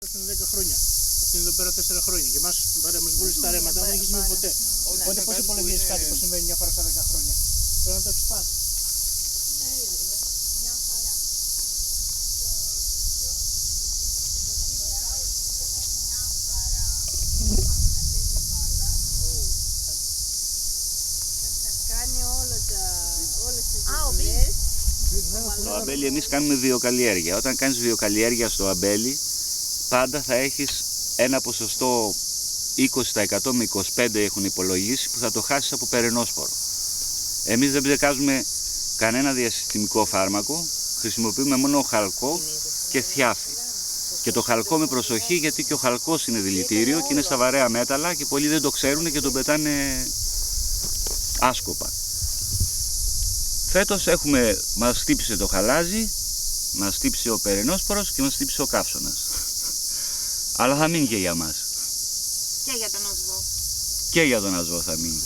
Είναι 10 χρόνια. Αυτή είναι εδώ πέρα 4 χρόνια. Και εμάς μας βούλησε τα ρέματα, δεν έχει συμβεί ποτέ. Οπότε πώς υπολογίζεις κάτι που συμβαίνει μια φορά στα 10 χρόνια? Πρέπει να το έχεις πάθει. Μια χαρά. Κάνει όλες τις δουλειές. Στο αμπέλι εμείς κάνουμε βιοκαλλιέργεια. Όταν κάνεις βιοκαλλιέργεια στο αμπέλι, πάντα θα έχεις ένα ποσοστό 20% με 25% έχουν υπολογίσει που θα το χάσεις από περαινόσπορο. Εμείς δεν ψεκάζουμε κανένα διασυστημικό φάρμακο, χρησιμοποιούμε μόνο χαλκό και θιάφι. Και το χαλκό με προσοχή, γιατί και ο χαλκός είναι δηλητήριο και είναι στα βαρέα μέταλλα και πολλοί δεν το ξέρουν και τον πετάνε άσκοπα. Φέτος μας χτύπησε το χαλάζι, μας χτύπησε ο περαινόσπορος και μας χτύπησε ο καύσωνας. Αλλά θα μείνει και για μας. Και για τον ασβό. Και για τον ασβό θα μείνει.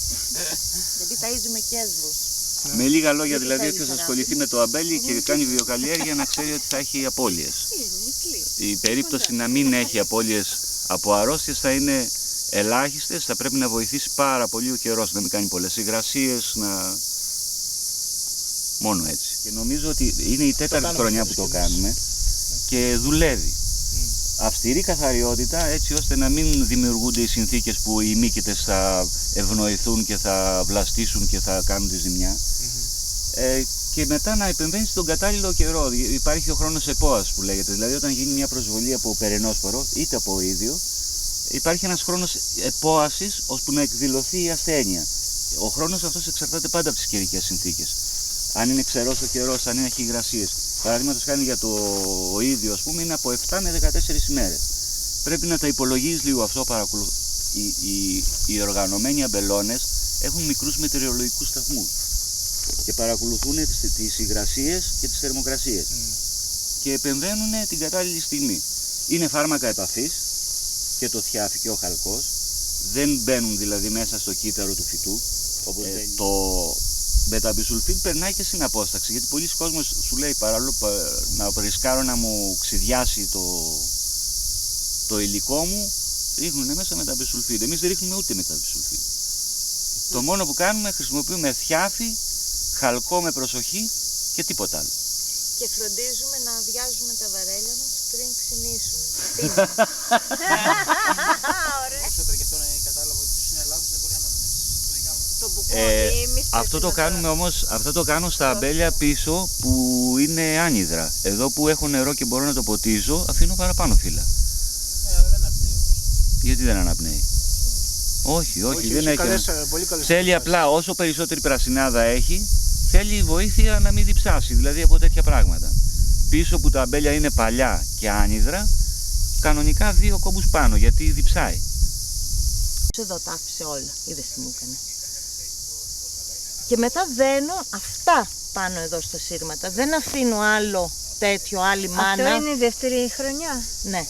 Γιατί ταΐζουμε και ασβούς. Με λίγα λόγια, δηλαδή, όποιος ασχοληθεί με το αμπέλι και κάνει βιοκαλλιέργεια να ξέρει ότι θα έχει απώλειες. Η περίπτωση να μην έχει απώλειες από αρρώστιες θα είναι ελάχιστες, θα πρέπει να βοηθήσει πάρα πολύ ο καιρός, να μην κάνει πολλές υγρασίες, μόνο έτσι. Και νομίζω ότι είναι η 4η χρονιά που το κάνουμε και δουλεύει. Αυστηρή καθαριότητα, έτσι ώστε να μην δημιουργούνται οι συνθήκες που οι μύκητες θα ευνοηθούν και θα βλαστήσουν και θα κάνουν τη ζημιά. Και μετά να επεμβαίνει στον κατάλληλο καιρό. Υπάρχει ο χρόνος επόας που λέγεται, δηλαδή όταν γίνει μια προσβολή από περαινόσπορο είτε από ίδιο, υπάρχει ένας χρόνος επόασης ώσπου να εκδηλωθεί η ασθένεια. Ο χρόνος αυτός εξαρτάται πάντα από τις καιρικές συνθήκες. Αν είναι ξερός ο καιρός, αν έχει υγρασίες. Παραδείγματος χάρη για το ίδιο, ας πούμε, είναι από 7 με 14 ημέρες. Πρέπει να τα υπολογίζεις λίγο αυτό. Οι οργανωμένοι αμπελώνες έχουν μικρούς μετεωρολογικούς σταθμούς και παρακολουθούν τις υγρασίες και τις θερμοκρασίες και επεμβαίνουν την κατάλληλη στιγμή. Είναι φάρμακα επαφής και το θιάφι και ο χαλκός. Δεν μπαίνουν δηλαδή μέσα στο κύτταρο του φυτού. Το μπεταμπισουλφίν περνάει και στην απόσταξη, γιατί πολλοί κόσμος σου λέει παραλό να ρισκάρω να μου ξυδιάσει το υλικό μου, ρίχνουν μέσα μεταμπισουλφίν. Εμείς δεν ρίχνουμε ούτε μεταμπισουλφίν. Το μόνο που κάνουμε, χρησιμοποιούμε θιάφι, χαλκό με προσοχή και τίποτα άλλο. Και φροντίζουμε να αδειάζουμε τα βαρέλια μας πριν ξυνήσουν. Περισσότερο και αυτό είναι κατάλαβο ότι είναι λάθος, δεν μπορεί να το Αυτό το κάνουμε όμως, αυτό το κάνω στα αμπέλια πίσω που είναι άνυδρα. Εδώ που έχω νερό και μπορώ να το ποτίζω, αφήνω παραπάνω φύλλα. Αλλά δεν αναπνέει. Γιατί δεν αναπνέει? Όχι, δεν έχει. Θέλει απλά όσο περισσότερη πρασινάδα έχει, θέλει βοήθεια να μην διψάσει, δηλαδή από τέτοια πράγματα. Πίσω που τα αμπέλια είναι παλιά και άνυδρα, κανονικά 2 κόμπους πάνω, γιατί διψάει. Εδώ τα άφησε όλα, είδες τι μου έκανε. Και μετά δένω αυτά πάνω εδώ στα σύρματα. Δεν αφήνω άλλο τέτοιο, άλλη μάνα. Αυτό είναι η δεύτερη χρονιά. Ναι,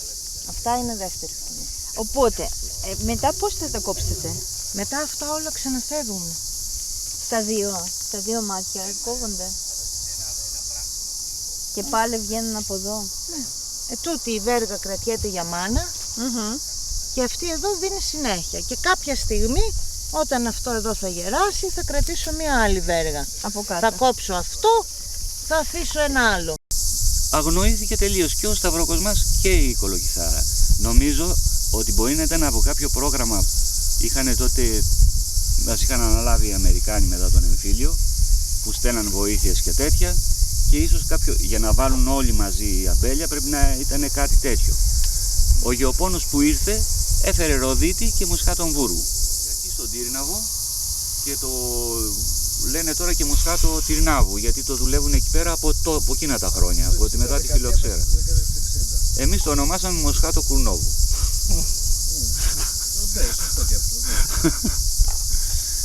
αυτά είναι δεύτερη χρονιά. Οπότε, μετά πώς θα τα κόψετε? Μετά αυτά όλα ξαναφεύγουν. Στα δύο μάτια κόβονται. Και πάλι βγαίνουν από εδώ. Ναι. Τούτη η βέργα κρατιέται για μάνα και αυτή εδώ δίνει συνέχεια. Και κάποια στιγμή, όταν αυτό εδώ θα γεράσει, θα κρατήσω μια άλλη βέργα. Από κάτω. Θα κόψω αυτό, θα αφήσω ένα άλλο. Αγνοήθηκε τελείως και ο σταυρόκος και η κολοκυθάρα. Νομίζω ότι μπορεί να ήταν από κάποιο πρόγραμμα, μας είχαν αναλάβει οι Αμερικάνοι μετά τον εμφύλιο, που στέλναν βοήθειες και τέτοια, και ίσως για να βάλουν όλοι μαζί η αμπέλια πρέπει να ήταν κάτι τέτοιο. Ο γεωπόνος που ήρθε έφερε ροδίτη και μοσχάτων Βούργου. Γιατί στον Τύρναβο και το λένε τώρα και μοσχάτο Τυρνάβου, γιατί το δουλεύουν εκεί πέρα από εκείνα τα χρόνια, από τη μετά τη φιλοξέρα. Εμείς το ονομάσαμε μοσχάτο Κουρνόβου.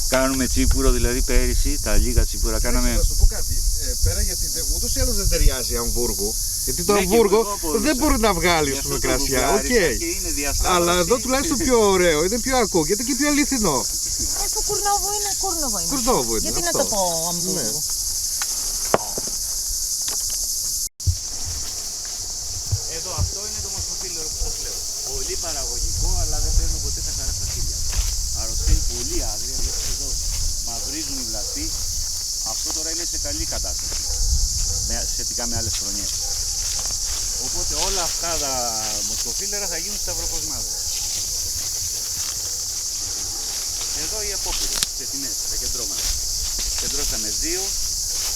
Κάνουμε τσίπουρο, δηλαδή πέρυσι τα λίγα τσίπουρα κάναμε. Θα σου πω κάτι. Πέρα γιατί ούτως ή άλλως δεν ταιριάζει Αμβούργο. Γιατί το Αμβούργο δεν μπορεί να βγάλει με κρασιά. Αλλά εδώ τουλάχιστον πιο ωραίο, είναι πιο ακούω, γιατί και πιο αληθινό. Το Κουρνόβο είναι Κουρνόβο. Γιατί να το πω Αμβούργο. Εδώ αυτό είναι το μορφοφύλλο που σας λέω. παραγωγικό, αλλά δεν παίρνω ποτέ τα χαρά στα χείλια. Αρρωσταίνει πολύ άγρια, βλέπεις εδώ μαυρίζουν οι βλαστοί. Αυτό τώρα είναι σε καλή κατάσταση, σχετικά με άλλες χρονιές. Οπότε όλα αυτά τα μοσχοφύλλερα θα γίνουν σταυροκοσμάδες. Εδώ οι απόπειρες, ξετινές, τα κεντρώματα. Κεντρώσαμε 2,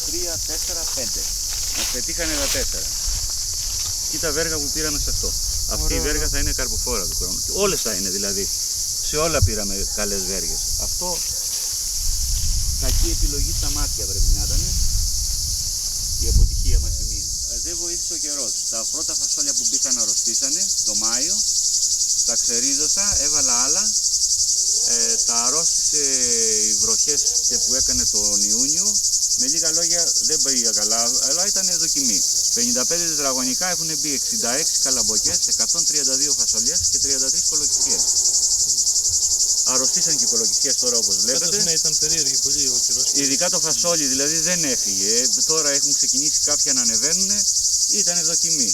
3, 4, 5. Μας πετύχανε τα 4. Και τα βέργα που πήραμε σε αυτό. Αυτή η βέργα θα είναι καρποφόρα του χρόνου. Και όλες θα είναι δηλαδή. Σε όλα πήραμε καλές βέργες. Αυτό κακή επιλογή στα μάτια πρέπει να ήταν. Η αποτυχία μας η μία. Δεν βοήθησε ο καιρός. Τα πρώτα φασόλια που μπήκαν αρρωστήσανε το Μάιο. Τα ξερίζωσα, έβαλα άλλα. Τα αρρώστησε οι βροχές και που έκανε τον Ιούνιο. Με λίγα λόγια δεν πήγα καλά, αλλά ήταν δοκιμή. 55 τετραγωνικά έχουν μπει 66 καλαμποκές, 132 φασολιές και 33 κολοκυθιές. Αρρωστήσαν και οι κολοκυθιές τώρα όπως βλέπετε. Φέτος, ναι, ήταν περίεργη πολύ ο καιρός. Ειδικά το φασόλι δηλαδή δεν έφυγε. Τώρα έχουν ξεκινήσει κάποια να ανεβαίνουν. Ήταν δοκιμή.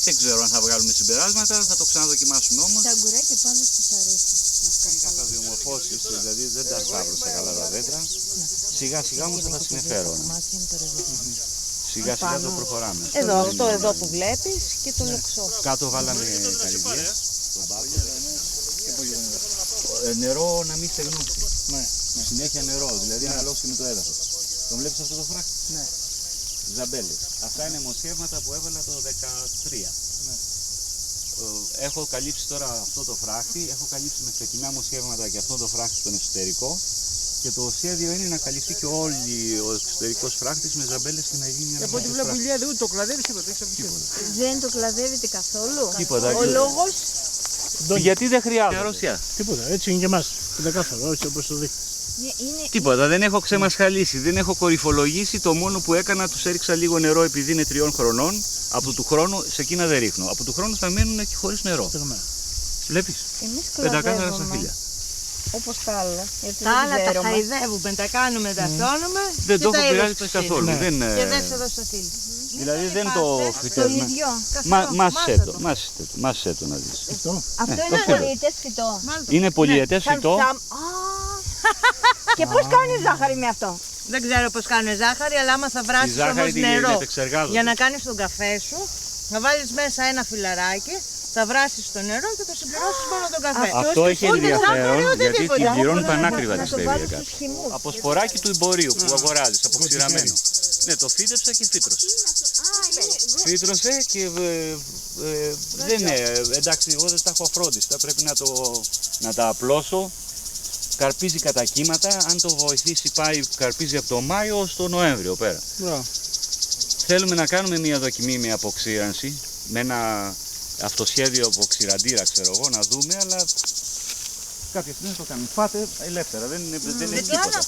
Δεν ξέρω αν θα βγάλουμε συμπεράσματα, θα το ξαναδοκιμάσουμε όμως. Τα αγκουράκια πάντα σας αρέσει. Είχα τα διομορφώσεις, δηλαδή δεν τα σταύρωσα καλά τα δέντρα. Σιγά σιγά όμως θα τα συνεφέρω. Σιγά σιγά το προχωράμε. Εδώ, αυτό εδώ που βλέπεις και το λεξό. Κάτω βάλαμε καρυδιές. Νερό να μην στεγνώσει. Ναι. Συνέχεια νερό, δηλαδή να αλώσει με το έδαφος. Τον βλέπεις αυτό το φράχτη? Ναι. Ζαμπέλες. Αυτά είναι μοσχεύματα που έβαλα το 2013. Ναι. Έχω καλύψει τώρα αυτό το φράχτη, έχω καλύψει με φετινά μοσχεύματα και αυτό το φράχτη στον εσωτερικό. Και το σχέδιο είναι να καλυφθεί και όλη ο εξωτερικός φράχτης με ζαμπέλες και να γίνει ένα Από ό,τι βλέπω ηλιά, ούτε το κλαδεύεις τίποτα. Δεν το κλαδεύετε καθόλου. Τίποτα. Ο λόγος Γιατί δεν χρειάζεται. Αρρωσιά. Τίποτα, έτσι είναι και εμάς. Πεντακάθαρο, έτσι όπως το δείχνει. είναι. Τίποτα, δεν έχω ξεμασχαλίσει, δεν έχω κορυφολογήσει. Το μόνο που έκανα, τους έριξα λίγο νερό επειδή είναι 3 χρονών. Από του χρόνου, σε εκείνα δεν ρίχνω. Από του χρόνου θα μείνουν και χωρίς νερό. Βλέπεις, Εμείς πεντακάθαρα κλαδεύουμε. σταφύλια. Όπως τα άλλα. Γιατί Τα δεν άλλα τα ξέρουμε. χαϊδεύουμε, τα κάνουμε, τα σώνουμε Δεν και το τα έχω είδες πειράσει στο καθόλου. στυλ. Δεν, Και δεν σε δώσω στυλ. δηλαδή δεν το Το φυτεύουμε. ίδιο. Μάσαι το να δεις. Αυτό. Αυτό το είναι φύλλο. πολυετές φυτό. Είναι πολυετές φυτό. Και πώς κάνει ζάχαρη με αυτό? Δεν ξέρω πώς κάνουν ζάχαρη, αλλά άμα θα Η βράσεις ζάχαρη όμως την νερό επεξεργάζονται. για να κάνεις τον καφέ σου, θα βάλεις μέσα ένα φιλαράκι, θα βράσεις το νερό και θα συμπληρώσεις μόνο τον καφέ. Αυτό έχει ούτε ενδιαφέρον ζάχαρη, ούτε γιατί τίποτα. την πληρώνουν πανάκριβα τη Να το βάλω στέβια. στους χυμούς. Από σποράκι του εμπορίου που αγοράζεις, από ξηραμένο. Ναι, το φύτεψα και φύτρωσε. Φύτρωσε και δεν είναι, εντάξει, εγώ δεν τα έχω αφρόντιστα, πρέπει να τα απλώσω. Καρπίζει κατά κύματα, αν το βοηθήσει πάει, καρπίζει από το Μάιο ως το Νοέμβριο πέρα. Θέλουμε να κάνουμε μια δοκιμή με αποξήρανση, με ένα αυτοσχέδιο αποξηραντήρα, ξέρω εγώ, να δούμε, αλλά κάποια στιγμή θα το κάνουμε. Πάτε ελεύθερα, δεν είναι τίποτα.